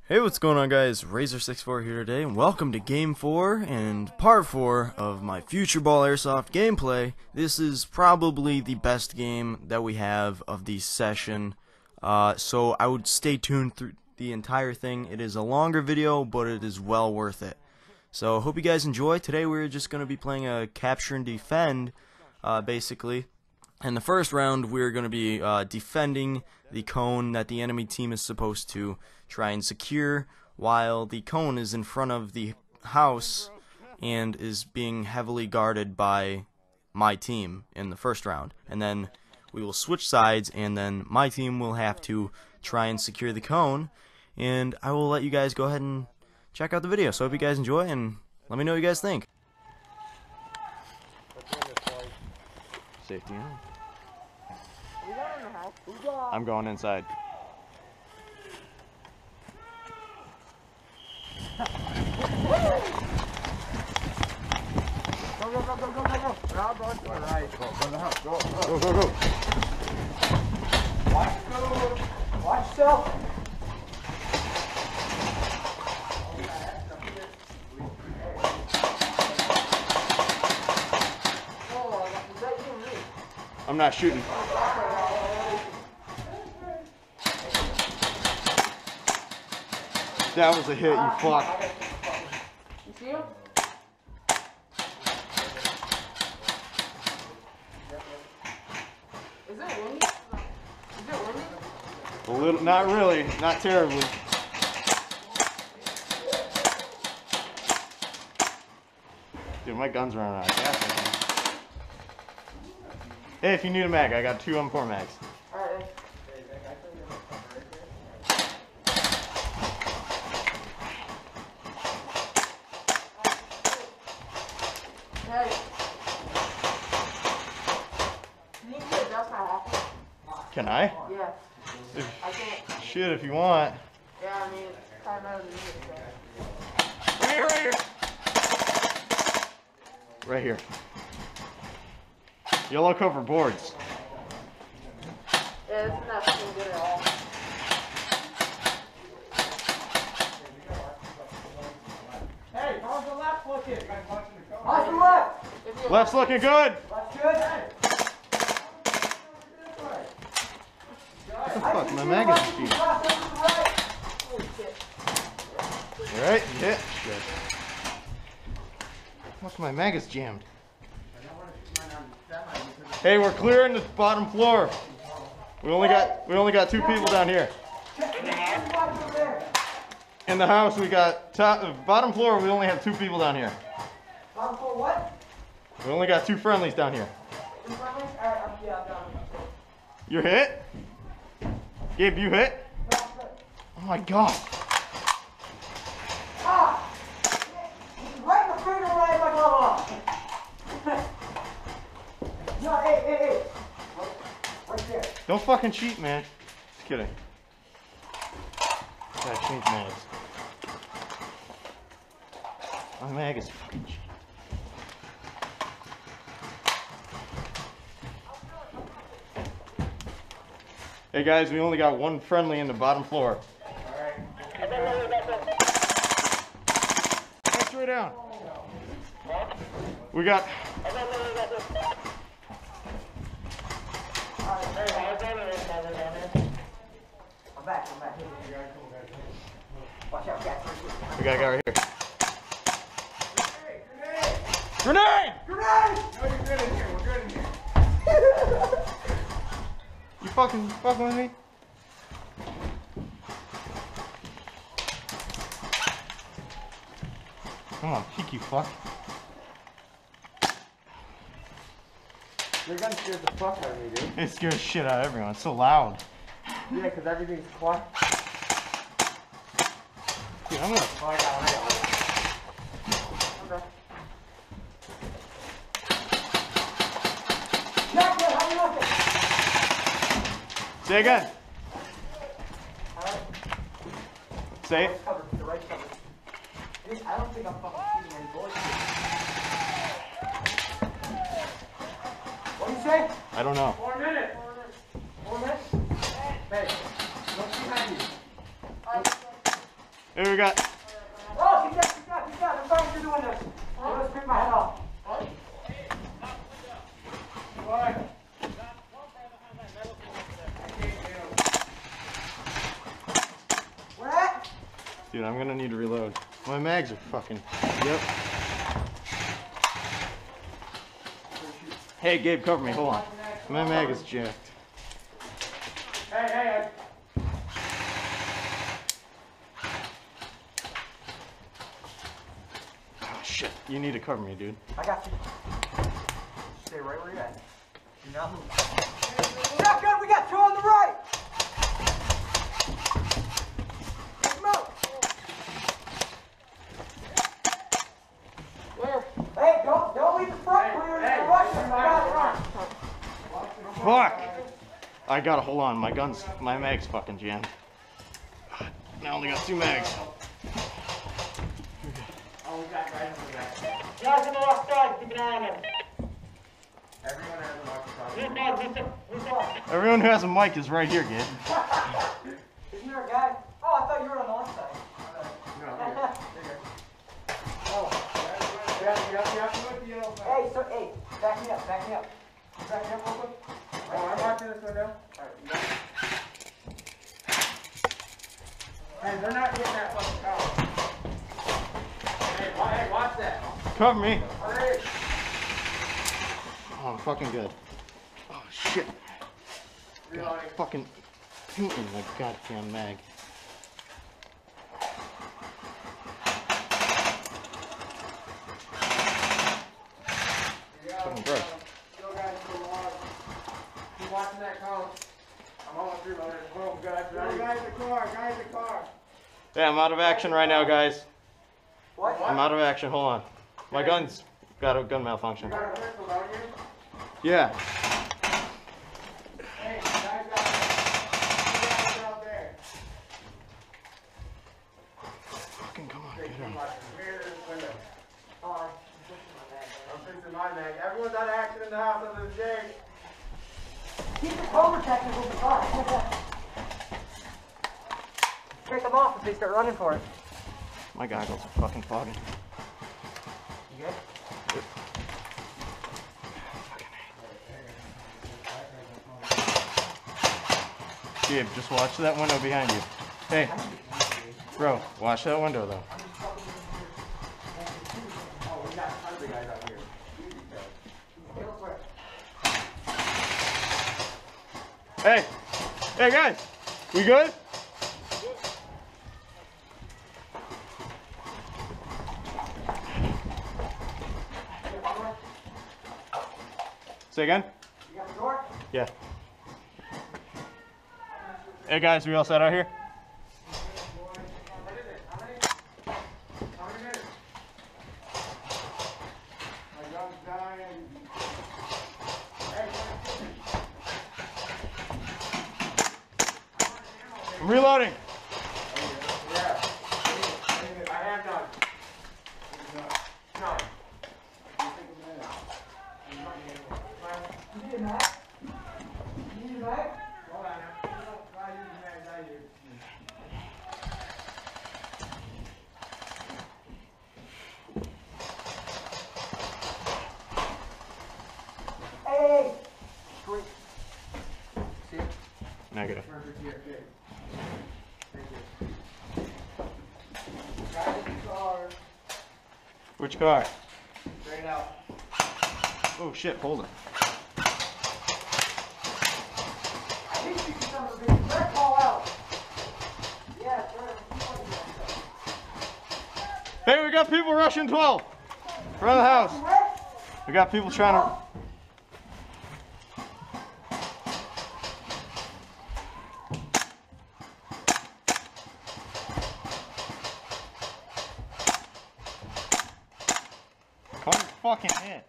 Hey, what's going on, guys? Razor64 here today, and welcome to Game 4 and Part 4 of my Futureball Airsoft gameplay. This is probably the best game that we have of the session, so I would stay tuned through the entire thing. It is a longer video, but it is well worth it. So, hope you guys enjoy. Today we're just going to be playing a capture and defend, basically. In the first round, we're going to be defending the cone that the enemy team is supposed to try and secure, while the cone is in front of the house and is being heavily guarded by my team in the first round. And then we will switch sides, and then my team will have to try and secure the cone, and I will let you guys go ahead and check out the video. So I hope you guys enjoy, and let me know what you guys think. Safety on. I'm going inside. Go, go, go, go, go, go, go. Now, go. All right. Go in the house. Go, go. Go, go, go. Watch yourself. I'm not shooting. That was a hit, you fuck. You see him? Is it windy? A little, not really, not terribly. Dude, my gun's running out of gas. Hey, if you need a mag, I got 2 M4 mags. Alright. Hey. Can you adjust my waffle? Can I? Yeah. I can't. Shit, if you want. Yeah, I mean, it's kind of music. Right here. Right here. Yellow cover boards. Yeah, it's not looking good at all. Hey, how's the left looking? How's the left? Left's looking good. Left's good. What the fuck? My mag is cheap. Alright, hit. Shit. Fuck, my mag is jammed. Hey, we're clearing the bottom floor. We only got 2 people down here. In the house, we got bottom floor. We only have 2 people down here. Bottom floor what? We only got 2 friendlies down here. You're hit? Gabe, you hit? Oh my god. Ah! Right in the finger right my glove off. No, hey. Right there. Don't fucking cheat, man. Just kidding. Gotta change mags. My mag is fucking cheap. Hey guys, we only got 1 friendly in the bottom floor. Alright. Straight down. We got. I'm back. Watch out, guys. We got a guy right here. Grenade! Grenade! No, you're good in here. We're good in here. You fucking with me? Come on, peek, you fuck. Your gun scares the fuck out of me, dude. It scares shit out of everyone. It's so loud. Yeah, because everything's quiet. Dude, I'm gonna. Oh, I got one. Okay. Jack, how you looking? Say again. Alright. Say it. The right cover. I don't think I'm fucking shooting any bullets. What do you say? I don't know. 4 minutes. 4 minutes? Hey, look behind you. Here we got. Oh, keep that. I'm sorry you're doing this. I'm gonna scrape my head off. What? Where at? Dude, I'm gonna need to reload. My mags are fucking. Yep. Hey, Gabe, cover me. Hold on. My mag is jacked. Hey. Oh, shit. You need to cover me, dude. I got you. Stay right where you're at. Do not move. Shotgun, we got two on the right. Come out. Where? Hey, don't leave the front clear. Hey, run. Fuck! I gotta hold on. My mag's fucking jammed. I only got 2 mags. Oh, we got guys in the back. Guys on the left side, keep an eye on them. Everyone has a microphone. Everyone who has a mic is right here, Gabe. Isn't there a guy? Oh, I thought you were on the left side. No, I'm here. Oh, hey, back me up. Back me up real quick. Oh, I'm watching this one now. Alright, hey, they're not getting that fucking power. Hey, watch that. Cover me. Hey. Oh, I'm fucking good. Oh, shit. God, fucking shooting my goddamn mag. Fucking gross. Keep watching that cone. I'm almost reloaded. Boom, guys. Guys, the car. Yeah, I'm out of action right now, guys. What? I'm out of action. Hold on. My gun's got a gun malfunction. You got a pistol, don't you? Yeah. Hey, guys out there. Fucking come on, get him. I'm fixing my mag. Everyone's out of action in the house other than Jake. Keep the cone protected with the car. Take them off if they start running for it. My goggles are fucking fogging. You good? Yep. Gabe, just watch that window behind you. Hey, bro, watch that window though. Oh, we got tons of guys out here. Hey guys, we good? Say again? You got the door? Yeah. Hey guys, we all set out here? I'm reloading. Yeah. I have none. None. You need a mag? You need a mag? Hold on now. I use the mags I use. Hey! Sweet. See it? Negative. Perfect here, okay. Thank you. Guys in the car. Which car? Straight out. Oh shit, hold it. I think you can come to the red ball out. Yeah, Hey, we got people rushing 12. Front of the house. We got people trying to. Come fucking in.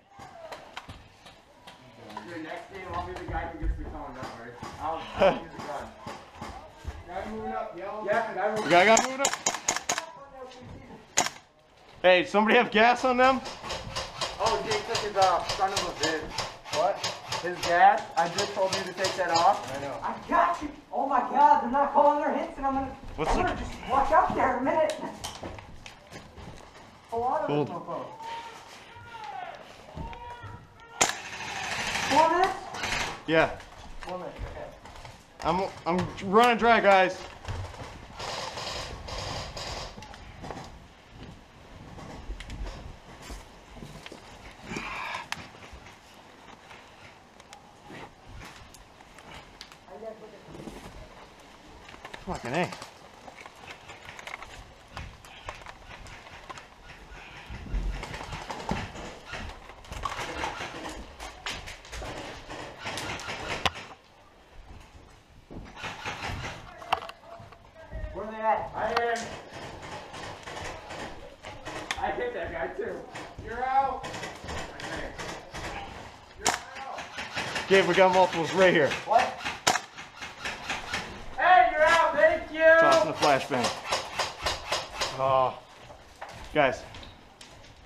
Your next game, I'll be the guy who gets the cone, don't worry. I'll use the gun. Guy moving up, yellow. Yeah, the guy moving up. The guy got moved up. Hey, somebody have gas on them? Oh, Jake took his son of a bitch. What? His gas? I just told you to take that off. I know. I got you. Oh my God, they're not calling their hits, and I'm gonna just watch out there in a minute. lot of Hold. this mofo. 4 minutes? Yeah. 4 minutes, okay. I'm running dry, guys. Fucking A. Where are they at? I hit that guy too. You're out. Okay. You're out. Gabe, we got multiples right here. What? Hey, you're out. Thank you. Tossing the flashbang. Oh. Guys,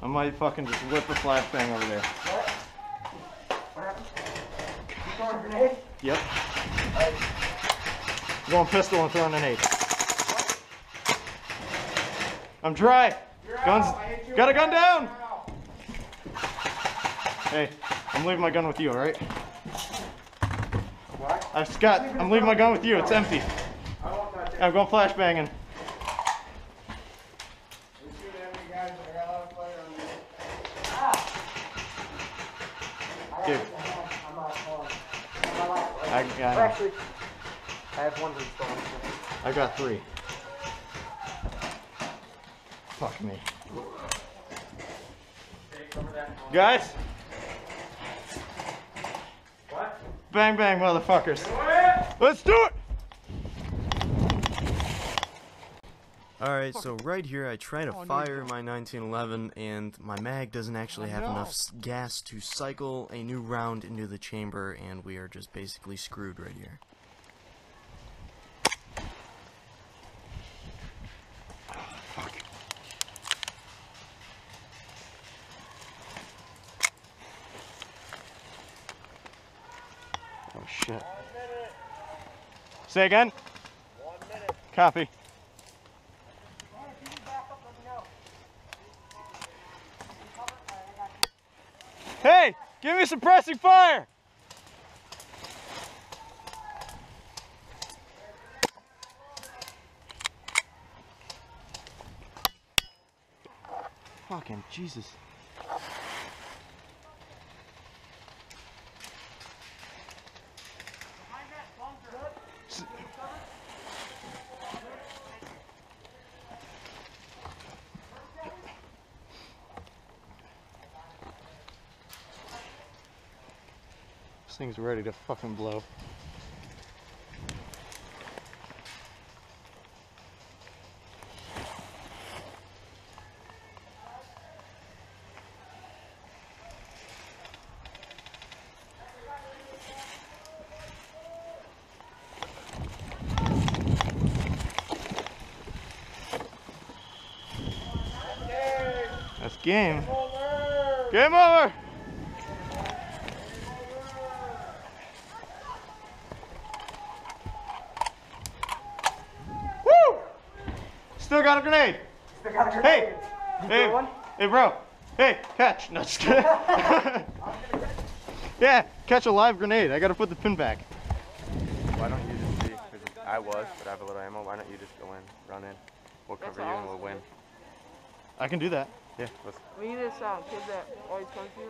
I might fucking just whip the flashbang over there. What? What happened? You throwing a grenade? Yep. I'm going pistol and throwing an 8. I'm dry. Guns. Got a gun down. Hey, I'm leaving my gun with you, alright? What? I'm leaving my gun with you. It's empty. I want that. I'm going flashbanging. We shoot enemy guys, but I got a lot of fire on me. Dude. I'm not home. I got Actually, I have one installed. I got 3. Fuck me. Take over that. Guys, What? bang bang, motherfuckers. What? Let's do it! Alright, so right here I try to fire my 1911 and my mag doesn't actually have enough gas to cycle a new round into the chamber, and we are just basically screwed right here. Oh shit. Say again? 1 minute. Copy. Hey, give me suppressing fire! Fucking Jesus. This thing's ready to fucking blow. That's game. Game over! Woo! Still got a grenade. Still got a grenade. Hey! You Hey, throw one? hey bro. Hey, catch. No, just kidding. Yeah, catch a live grenade. I gotta put the pin back. Why don't you just be, because I was, but I have a little ammo, why don't you just go in, run in, we'll cover you and we'll win. I can do that. Yeah, let's, We need this kid that always comes here.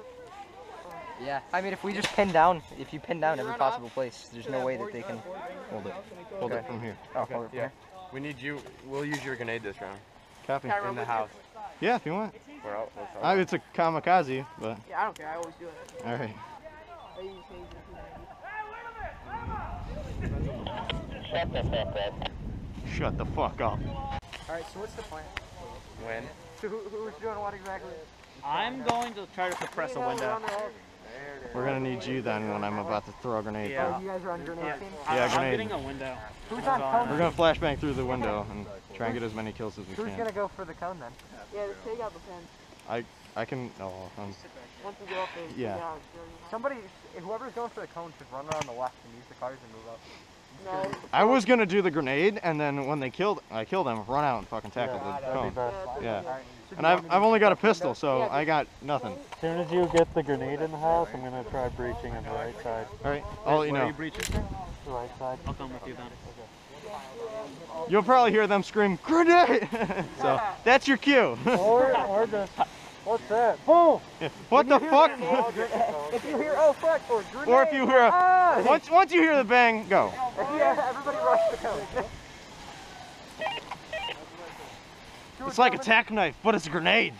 Yeah, I mean, if we just pin down, if you pin down every possible place, there's no way that they can Hold it. Hold it from here. Oh, hold it from yeah. here. We need you, we'll use your grenade this round, Copy. in the house. Yeah, if you want. We're out, let's out. It's a kamikaze, but Yeah, I don't care. I always do it. alright. I use Hazen. Shut the fuck up. Alright, so what's the plan? Win. So who's doing what exactly? I'm going to try to suppress a window. We're gonna need you then when I'm about to throw a grenade. Yeah. Oh, you guys are on grenade team? Yeah, I'm grenade. getting a window. Who's on We're cone? gonna flashbang through the window and try and get as many kills as we Who's can. gonna go for the cone then? Yeah, just take out the pin. I can. Oh, Once you go up there, Yeah. take it out. Somebody, whoever's going for the cone should run around the left and use the cars and move up. No. I was gonna do the grenade, and then when I killed them, run out and fucking tackle the cone. Yeah. And I've only got a pistol, so I got nothing. As soon as you get the grenade in the house, I'm gonna try breaching on the right side. All right, I'll let you Where are know. you breaching from? The right side. I'll come with you then. You'll probably hear them scream grenade. So that's your cue. Or just, what's that? Boom! What the fuck? If you hear, oh fuck, or grenade. Or if you hear once you hear the bang, go. Yeah, everybody rush the cone. It's like a tack knife, but it's a grenade.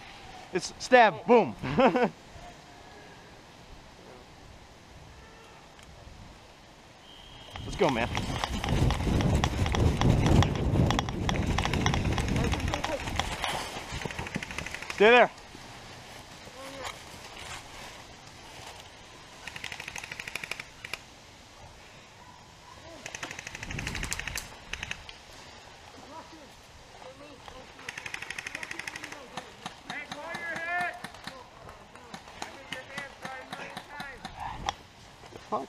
It's stab, boom. Let's go, man. Stay there. Fuck.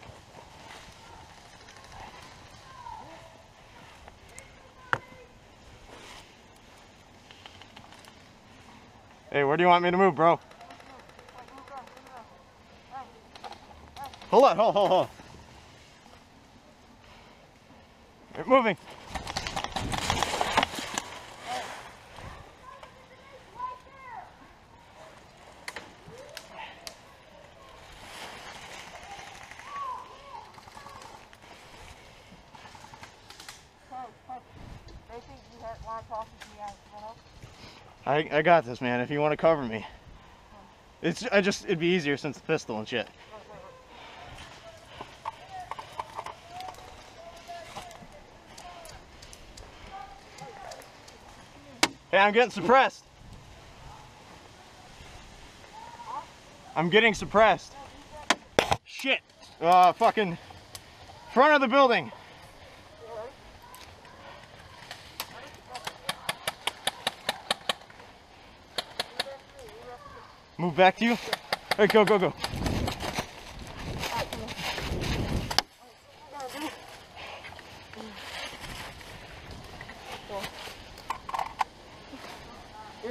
Hey, where do you want me to move, bro? Hold on, hold. We're moving. I got this, man. If you want to cover me, it'd be easier since the pistol and shit. Hey, I'm getting suppressed. I'm getting suppressed. Shit. Fucking front of the building. Move back to you. All right, go. You're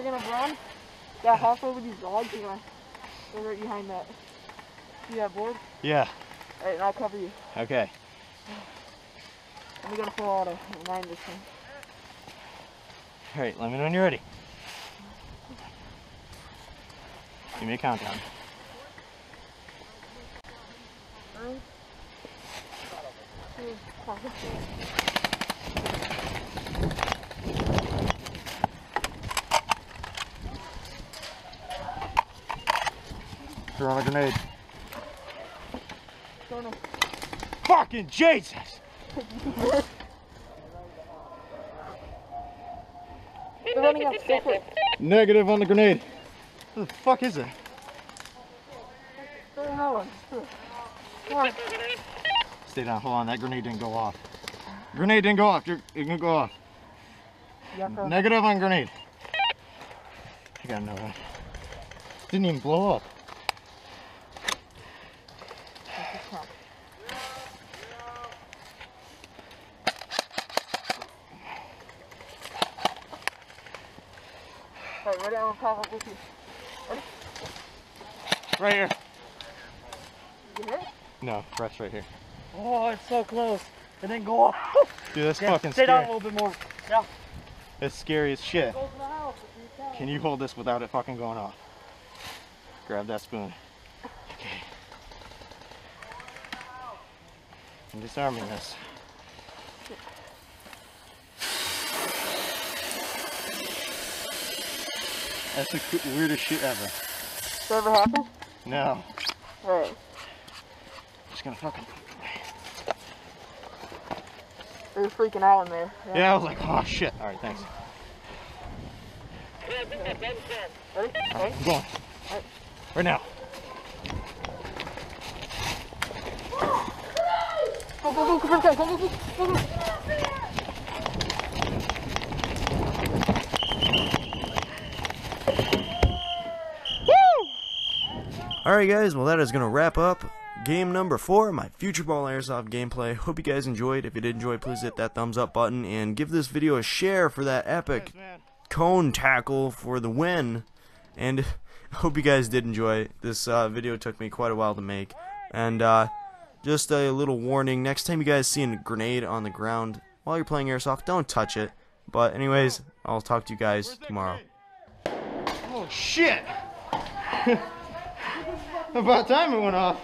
gonna run? Yeah, hop over these logs. You're gonna go right behind that. See that board? Yeah. Alright, and I'll cover you. Okay. And we're gonna pull out a 9 this time. All right, let me know when you're ready. Give me a countdown. 3, 2, 1. Throw on a grenade. Don't know. Fucking Jesus! They're running up so quick. Negative on the grenade. What the fuck is it? Throw another one. Come on. Stay down. Hold on. That grenade didn't go off. Grenade didn't go off. It can go off. Negative on grenade. I got another one. Didn't even blow up. Alright, ready? I'm gonna pop up with you. Ready? Right here. You hit? No, press right here. Oh, it's so close. It didn't go off. Dude, that's Yeah, fucking stay down a scary. little bit more. Yeah. That's scary as shit. Go to the house if you can. Can you hold this without it fucking going off? Grab that spoon. Okay. I'm disarming this. That's the weirdest shit ever. Does that ever happen? No. Alright. Just gonna fucking... They were freaking out in there. Yeah, I was like, oh shit. Alright, thanks. Ready? Ready? I'm going. Right now. Go, go. Alright guys, well that is going to wrap up game number 4, my Futureball Airsoft gameplay. Hope you guys enjoyed. If you did enjoy, please hit that thumbs up button and give this video a share for that epic cone tackle for the win. And hope you guys did enjoy. This video took me quite a while to make. And just a little warning, next time you guys see a grenade on the ground while you're playing Airsoft, don't touch it. But anyways, I'll talk to you guys tomorrow. Oh shit! About time it went off.